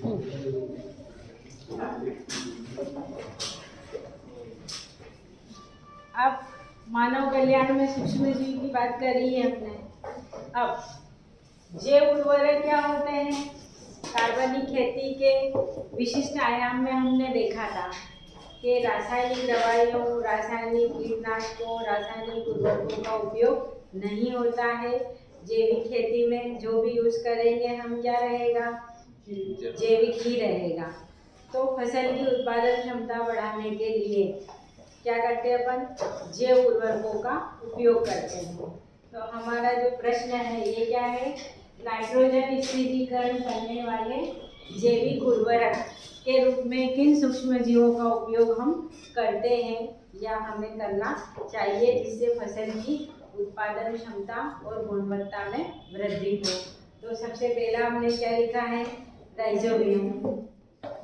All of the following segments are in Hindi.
अब मानव कल्याण में सूक्ष्म जीव की बात करी है हमने। अब जैव उर्वरक क्या होते हैं? कार्बनिक खेती के विशिष्ट आयाम में हमने देखा था कि रासायनिक दवाइयों, रासायनिक कीटनाशकों, रासायनिक उर्वरकों का उपयोग नहीं होता है। जैविक खेती में जो भी यूज करेंगे हम, क्या रहेगा? जैविक ही रहेगा। तो फसल की उत्पादन क्षमता बढ़ाने के लिए क्या करते हैं अपन? जैव उर्वरकों का उपयोग करते हैं। तो हमारा जो प्रश्न है ये क्या है? नाइट्रोजन स्थिरीकरण करने वाले जैविक उर्वरक के रूप में किन सूक्ष्म जीवों का उपयोग हम करते हैं या हमें करना चाहिए, जिससे फसल की उत्पादन क्षमता और गुणवत्ता में वृद्धि हो? तो सबसे पहला हमने क्या लिखा है? राइजोबियम।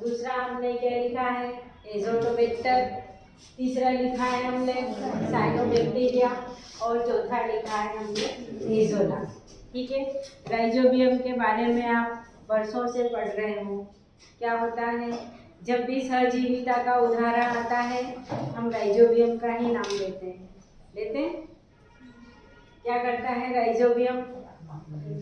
दूसरा हमने क्या लिखा है? एजोटोबैक्टर। तीसरा लिखा है हमने साइनोबैक्टीरिया और चौथा लिखा है हमने एजोला। ठीक है। राइजोबियम के बारे में आप वर्षों से पढ़ रहे हो। क्या होता है? जब भी सहजीविता का उदाहरण आता है हम राइजोबियम का ही नाम लेते हैं। क्या करता है राइजोबियम?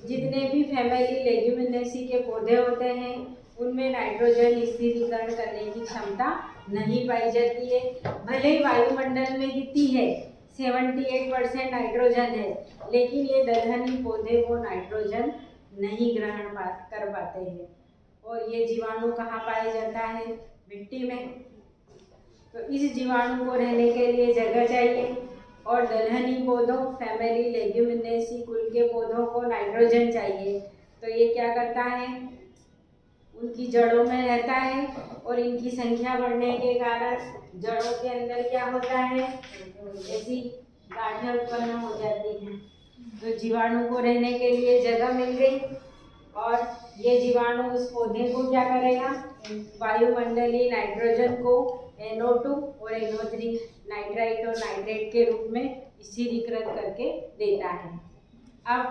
जितने भी फैमिली लेग्यूमिनेसी के पौधे होते हैं उनमें नाइट्रोजन स्थिरीकरण करने की क्षमता नहीं पाई जाती है। भले ही वायुमंडल में कितनी है? 78% नाइट्रोजन है, लेकिन ये दलहनी पौधे वो नाइट्रोजन नहीं ग्रहण कर पाते हैं। और ये जीवाणु कहाँ पाया जाता है? मिट्टी में। तो इस जीवाणु को रहने के लिए जगह चाहिए, और दलहनी पौधों, फैमिली लेग्यूमिनेसी कुल के पौधों को नाइट्रोजन चाहिए। तो ये क्या करता है? उनकी जड़ों में रहता है, और इनकी संख्या बढ़ने के कारण जड़ों के अंदर क्या होता है? ऐसी गांठें उत्पन्न हो जाती हैं। तो जीवाणु को रहने के लिए जगह मिल गई, और ये जीवाणु उस पौधे को क्या करेगा? वायुमंडलीय नाइट्रोजन को NO2 और NO3 नाइट्राइट और नाइट्रेट के रूप में स्थिरीकृत करके देता है। अब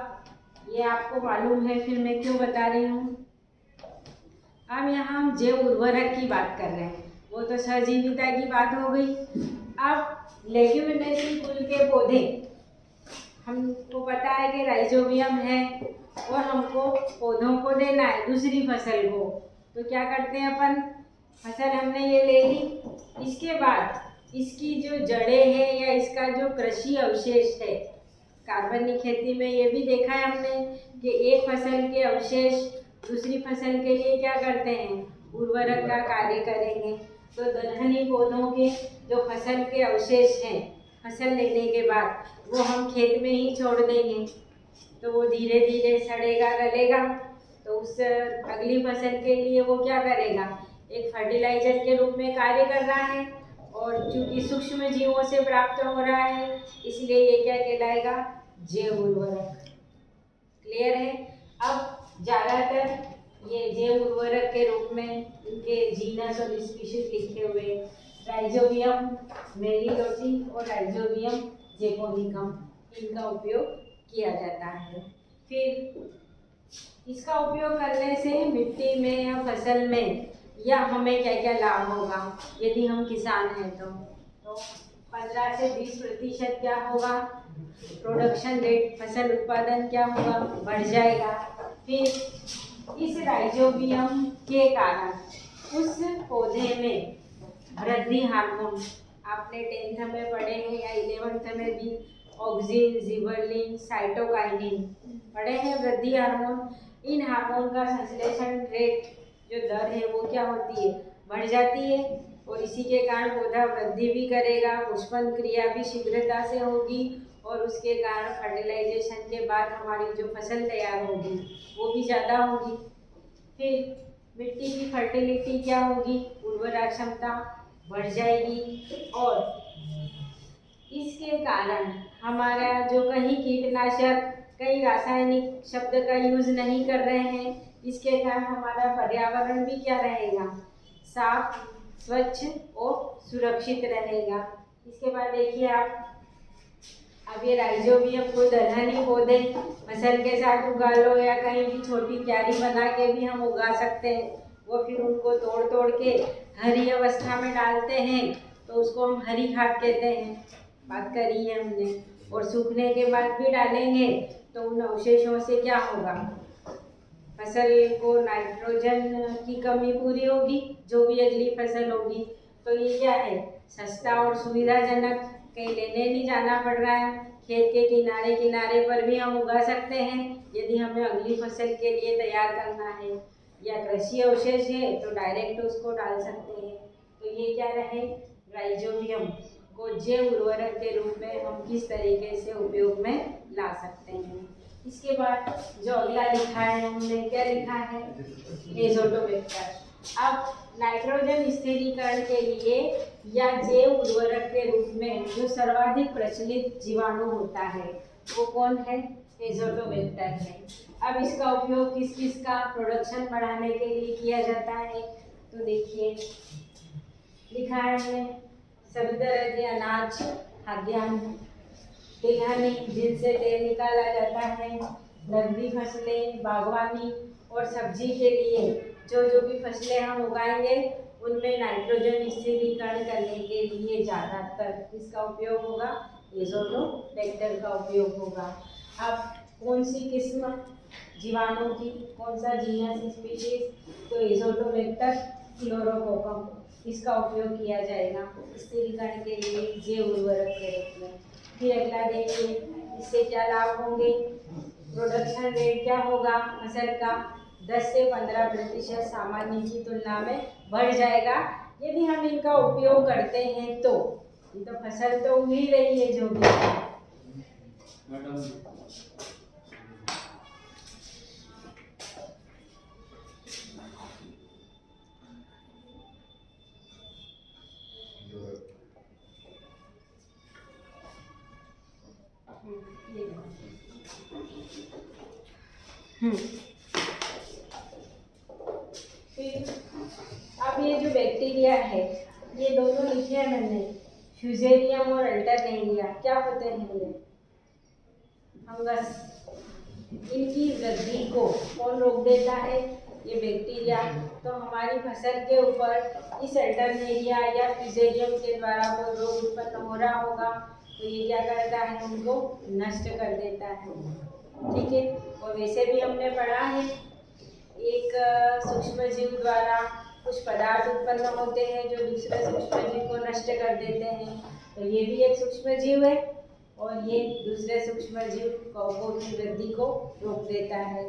ये आपको मालूम है, फिर मैं क्यों बता रही हूँ। अब यहाँ हम जैव उर्वरक की बात कर रहे हैं, वो तो सहजीविता की बात हो गई। अब लेग्यूमिनेसी कुल के पौधे, हमको पता है कि राइजोबियम है और हमको पौधों को देना है दूसरी फसल को। तो क्या करते हैं अपन? फसल हमने ये ले ली, इसके बाद इसकी जो जड़ें हैं या इसका जो कृषि अवशेष है, कार्बनिक खेती में ये भी देखा है हमने कि एक फसल के अवशेष दूसरी फसल के लिए क्या करते हैं? उर्वरक का कार्य करेंगे। तो दलहनी पौधों के जो फसल के अवशेष हैं, फसल लेने के बाद वो हम खेत में ही छोड़ देंगे, तो वो धीरे धीरे सड़ेगा, गलेगा। तो उस अगली फसल के लिए वो क्या करेगा? एक फर्टिलाइजर के रूप में कार्य कर रहा है, और चूंकि सूक्ष्म जीवों से प्राप्त हो रहा है इसलिए ये क्या कहलाएगा? जैव उर्वरक। क्लियर है? अब ज़्यादातर ये जैव उर्वरक के रूप में इनके जीनस और स्पीशीज लिखे हुए राइजोबियम मेलिलोटी और राइजोबियम जैपोनिकम, इनका उपयोग किया जाता है। फिर इसका उपयोग करने से मिट्टी में या फसल में या हमें क्या क्या लाभ होगा यदि हम किसान हैं? तो 15 से 20% क्या होगा? प्रोडक्शन रेट, फसल उत्पादन क्या होगा? बढ़ जाएगा। फिर इस राइजोबियम के कारण उस पौधे में वृद्धि हार्मोन, आपने 10th में पढ़े हैं या 11th में भी, ऑक्सिन, जिबरलिन, साइटोकाइनिन पढ़े हैं, वृद्धि हार्मोन। इन हार्मोन का संश्लेषण रेट जो दर है वो क्या होती है? बढ़ जाती है, और इसी के कारण पौधा वृद्धि भी करेगा, पुष्पन क्रिया भी शीघ्रता से होगी, और उसके कारण फर्टिलाइजेशन के बाद हमारी जो फसल तैयार होगी वो भी ज़्यादा होगी। फिर मिट्टी की फर्टिलिटी क्या होगी? उर्वरा क्षमता बढ़ जाएगी, और इसके कारण हमारा जो कहीं कीटनाशक, कई रासायनिक शब्द का यूज नहीं कर रहे हैं, इसके कारण हमारा पर्यावरण भी क्या रहेगा? साफ, स्वच्छ और सुरक्षित रहेगा। इसके बाद देखिए आप, अब ये राइजोबियम को दलहनी पौधे फसल के साथ उगा लो, या कहीं भी छोटी क्यारी बना के भी हम उगा सकते हैं। वो फिर उनको तोड़ तोड़ के हरी अवस्था में डालते हैं, तो उसको हम हरी खाद कहते हैं, बात करी है हमने। और सूखने के बाद भी डालेंगे तो उन अवशेषों से क्या होगा, फसल को नाइट्रोजन की कमी पूरी होगी, जो भी अगली फसल होगी। तो ये क्या है, सस्ता और सुविधाजनक, कहीं लेने नहीं जाना पड़ रहा है, खेत के किनारे किनारे पर भी हम उगा सकते हैं यदि हमें अगली फसल के लिए तैयार करना है, या कृषि अवशेष है तो डायरेक्ट उसको डाल सकते हैं। तो ये क्या रहे, राइजोबियम को जैव उर्वरक के रूप में हम किस तरीके से उपयोग में ला सकते हैं। इसके बाद जो अगला लिखा है हमने, क्या लिखा है, एजोटोबैक्टर। अब नाइट्रोजन स्थिरीकरण के लिए या जैव उर्वरक के रूप में जो सर्वाधिक प्रचलित जीवाणु होता है वो कौन है, एजोटोबैक्टर है। अब इसका उपयोग किस किस का प्रोडक्शन बढ़ाने के लिए किया जाता है, तो देखिए लिखा है सभी तरह के अनाज, खाद्यान्न, तिलहनी जिनसे तेल निकाला जाता है, नकदी फसलें, बागवानी और सब्जी के लिए जो भी फसलें हम उगाएंगे उनमें नाइट्रोजन स्थिरीकरण करने के लिए ज़्यादातर इसका उपयोग होगा, एजोटोबैक्टर का उपयोग होगा। अब कौन सी किस्म जीवाणु की, कौन सा जीनस स्पीशीज, तो एजोटोबैक्टर क्लोरोकोकम, इसका उपयोग किया जाएगा स्थिरीकरण के लिए जैव उर्वरक के रूप में। फिर अगला देखिए, इससे क्या लाभ होंगे, प्रोडक्शन रेट क्या होगा फसल का, 10 से 15% सामान्य की तुलना में बढ़ जाएगा यदि हम इनका उपयोग करते हैं। तो ये तो फसल तो उग ही रही है जो भी फिर अब ये जो बैक्टीरिया है, ये दोनों लिखे हैं मैंने, फ्यूजेरियम और अल्टरनेरिया, क्या होते हैं ये, फंगस। इनकी वृद्धि को कौन रोक देता है, ये बैक्टीरिया। तो हमारी फसल के ऊपर इस अल्टरनेरिया या फ्यूजेरियम के द्वारा कोई रोग उत्पन्न हो रहा होगा तो ये क्या करता है, उनको नष्ट कर देता है, ठीक है। और वैसे भी हमने पढ़ा है एक सूक्ष्म जीव द्वारा कुछ पदार्थ उत्पन्न होते हैं जो दूसरे सूक्ष्म जीव को नष्ट कर देते हैं, तो ये भी एक सूक्ष्म जीव है और ये दूसरे सूक्ष्म जीव कवकों की वृद्धि को रोक देता है।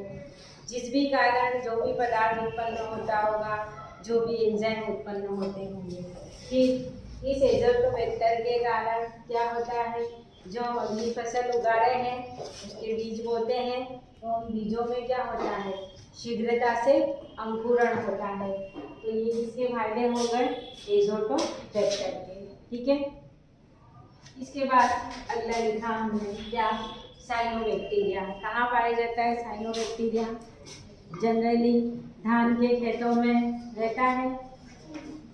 जिस भी कारण जो भी पदार्थ उत्पन्न होता होगा, जो भी एंजाइम उत्पन्न होते होंगे, फिर इस एजोटोबैक्टर के कारण क्या होता है, जो हम अगली फसल उगा रहे हैं उसके बीज बोते हैं तो उन बीजों में क्या होता है, शीघ्रता से अंकुरण होता है। तो ये इसके फायदे हो गए एजोटोबैक्टर के, ठीक है। इसके बाद अगला लिखा हमने क्या, साइनोबैक्टीरिया। कहाँ पाया जाता है साइनोबैक्टीरिया, जनरली धान के खेतों में रहता है।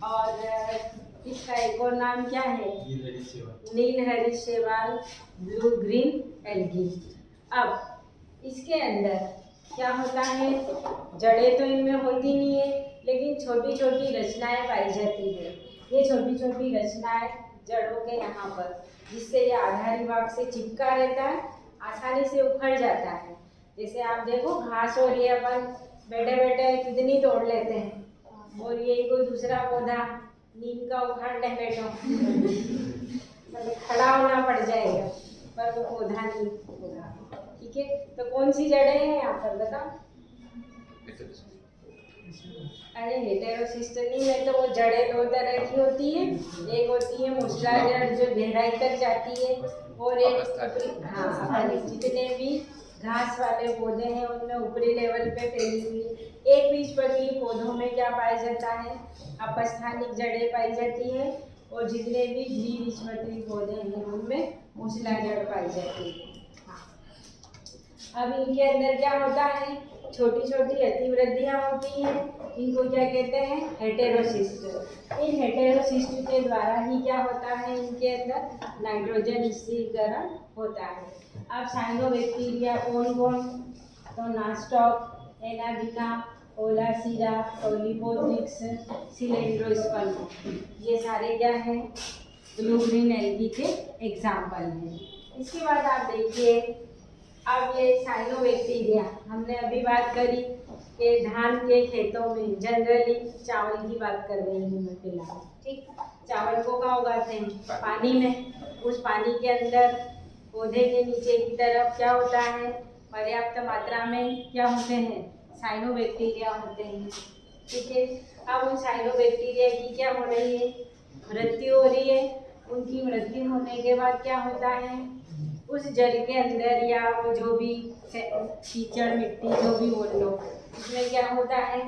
और इसका एक और नाम क्या है, नीलहरित शैवाल, ब्लू ग्रीन एल्गी। अब इसके अंदर क्या होता है, जड़ें तो इनमें होती नहीं है लेकिन छोटी छोटी रचनाएं पाई जाती है। ये छोटी छोटी रचनाएं जड़ों के यहाँ पर, जिससे ये आधारी भाग से चिपका रहता है, आसानी से उखड़ जाता है। जैसे आप देखो घास हो रही है, अपन बैठे बैठे कितनी तोड़ लेते हैं, और ये कोई दूसरा पौधा नीम का उखाड़ने बैठो मतलब खड़ा होना पड़ जाएगा, पर वो पौधा नहीं होगा, ठीक है। तो कौन सी जड़ें हैं यहाँ पर बताओ, अरे हेटेरोसिस्टनी में तो वो जड़ें दो तरह की होती है, एक होती है मूसला जड़ जो गहराई तक जाती है, और एक हाँ जितने भी घास वाले पौधे हैं उनमें ऊपरी लेवल पे फैली हुई। एक बीजपत्री पौधों में क्या पाया जाता है, अपस्थानिक जड़ें पाई जाती है, और जितने भी द्विबीजपत्री पौधे हैं उनमें मूसला जड़ पाई जाती है। अब इनके अंदर क्या होता है, छोटी छोटी अतिवृद्धियाँ होती हैं, इनको क्या कहते हैं, हेटेरोसिस्ट। इन हेटेरोसिस्ट के द्वारा ही क्या होता है, इनके अंदर नाइट्रोजन स्थिरीकरण होता है। अब साइनोबैक्टीरिया कौन कौन, तो नास्टॉक, एनाबिना, ओलासीरा, ओलिगोट्रिक्स, सिलेंड्रोस्पर्म, ये सारे क्या हैं, ब्लू ग्रीन एल्गी के एग्जाम्पल हैं। इसके बाद आप देखिए, अब ये साइनोबैक्टीरिया, हमने अभी बात करी कि धान के खेतों में जनरली, चावल की बात कर रही हूँ मैं फिलहाल, ठीक। चावल को कहाँ उगाते हैं, पानी में। उस पानी के अंदर पौधे के नीचे की तरफ क्या होता है, पर्याप्त मात्रा में क्या होते हैं, साइनोबैक्टीरिया होते हैं, ठीक है। अब उन साइनोबैक्टीरिया की क्या हो रही है, मृत्यु हो रही है। उनकी मृत्यु होने के बाद क्या होता है, उस जल के अंदर या वो जो भी कीचड़ मिट्टी जो भी बोल लो, उसमें क्या होता है,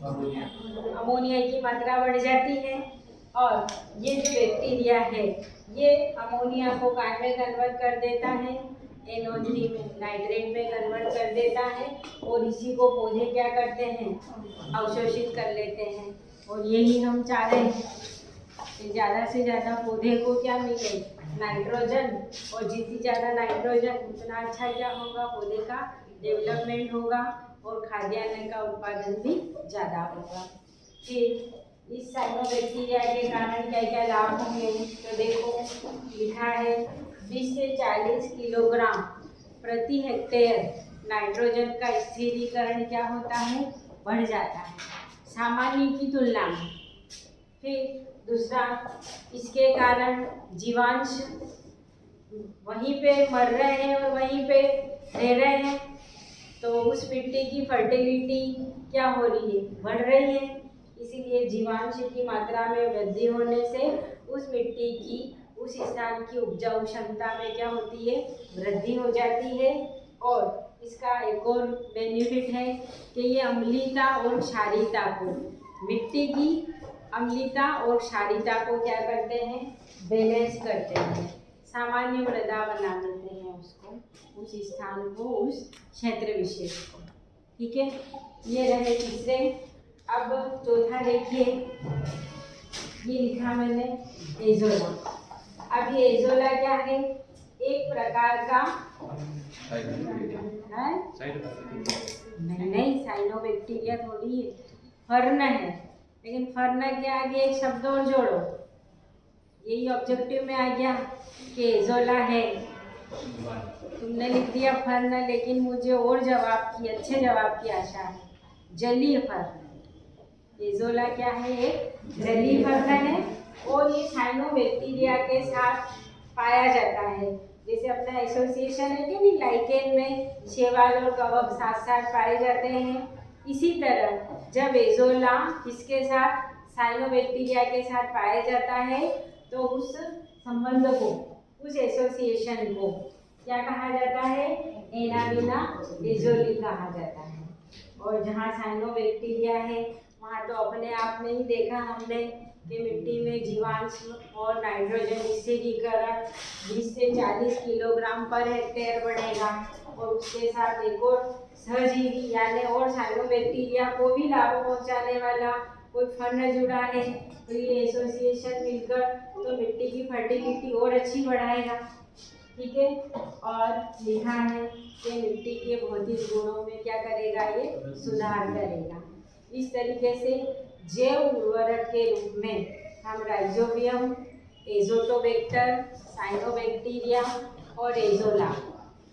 अमोनिया की मात्रा बढ़ जाती है। और ये जो बैक्टीरिया है, ये अमोनिया को काय में कन्वर्ट कर देता है, NO3 में, नाइट्रेट में कन्वर्ट कर देता है। और इसी को पौधे क्या करते हैं, अवशोषित कर लेते हैं। और यही हम चाह रहे हैं कि ज़्यादा से ज़्यादा पौधे को क्या मिले, नाइट्रोजन। और जितनी ज़्यादा नाइट्रोजन उतना अच्छा क्या होगा, पौधे का डेवलपमेंट होगा और खाद्यान्न का उत्पादन भी ज़्यादा होगा। फिर इस साइनोबैक्टीरिया के कारण क्या क्या लाभ होंगे, तो देखो लिखा है 20 से 40 किलोग्राम प्रति हेक्टेयर नाइट्रोजन का स्थिरीकरण क्या होता है, बढ़ जाता है सामान्य की तुलना में। फिर दूसरा, इसके कारण जीवांश वहीं पे मर रहे हैं और वहीं पे रह रहे हैं, तो उस मिट्टी की फर्टिलिटी क्या हो रही है, बढ़ रही है। इसीलिए जीवांश की मात्रा में वृद्धि होने से उस मिट्टी की, उस स्थान की उपजाऊ क्षमता में क्या होती है, वृद्धि हो जाती है। और इसका एक और बेनिफिट है कि ये अम्लीयता और क्षारीयता को, मिट्टी की अम्लीयता और क्षारीयता को क्या करते हैं, बैलेंस करते हैं, सामान्य मृदा बना देते हैं उसको, उस स्थान को, उस क्षेत्र विशेष को, ठीक है। ये रहे तीसरे। अब चौथा देखिए, ये लिखा मैंने एजोला। अब ये एजोला क्या है, एक प्रकार का नहीं साइनोबैक्टीरिया थोड़ी है, फर्न है। लेकिन फर्न के आगे एक शब्द और जोड़ो, यही ऑब्जेक्टिव में आ गया कि एजोला है। तुमने लिख दिया फर्न, लेकिन मुझे और जवाब की, अच्छे जवाब की आशा है। जलीय फर्न, एजोला क्या है, एक जलीय फर्न है और ये साइनोबैक्टीरिया के साथ पाया जाता है। जैसे अपना एसोसिएशन है कि नहीं, लाइकेन में शैवाल और कवक साथ साथ पाए जाते हैं, इसी तरह जब एजोला इसके साथ, साइनोबैक्टीरिया के साथ पाया जाता है, तो उस संबंध को, उस एसोसिएशन को क्या कहा जाता है, एनाबिना एजोली कहा जाता है। और जहाँ साइनोबैक्टीरिया है वहाँ तो अपने आप में ही देखा हमने कि मिट्टी में जीवांश और नाइट्रोजन स्थिरीकरण 20 से 40 किलोग्राम पर हेक्टेयर बढ़ेगा। और उसके साथ एक और सहजीवी यानी और साइनोबैक्टीरिया को भी लाभ पहुँचाने वाला कोई फर्न जुड़ा है, तो ये एसोसिएशन मिलकर तो मिट्टी की फर्टिलिटी और अच्छी बढ़ाएगा, ठीक है। और लिखा है कि मिट्टी के भौतिक गुणों में क्या करेगा, ये सुधार करेगा। इस तरीके से जैव उर्वरक के रूप में हम राइजोबियम, एजोटोबैक्टर, साइनोबैक्टीरिया और एजोला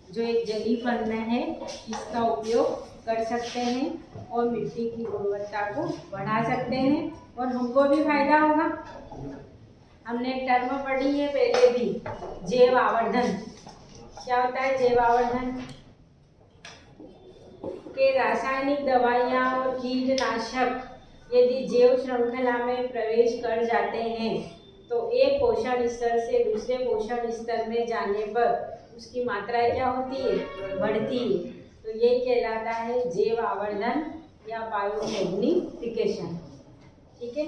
जो एक जलीय फर्न है, इसका उपयोग कर सकते हैं और मिट्टी की गुणवत्ता को बढ़ा सकते हैं और हमको भी फायदा होगा। हमने एक टर्म पढ़ी है पहले भी, जैव आवर्धन। क्या होता है जैव आवर्धन? के रासायनिक दवाइयाँ और कीटनाशक यदि जैव श्रृंखला में प्रवेश कर जाते हैं तो एक पोषण स्तर से दूसरे पोषण स्तर में जाने पर उसकी मात्रा क्या होती है, बढ़ती है। तो यही कहलाता है जैव आवर्धन या बायोमैग्निफिकेशन, ठीक है।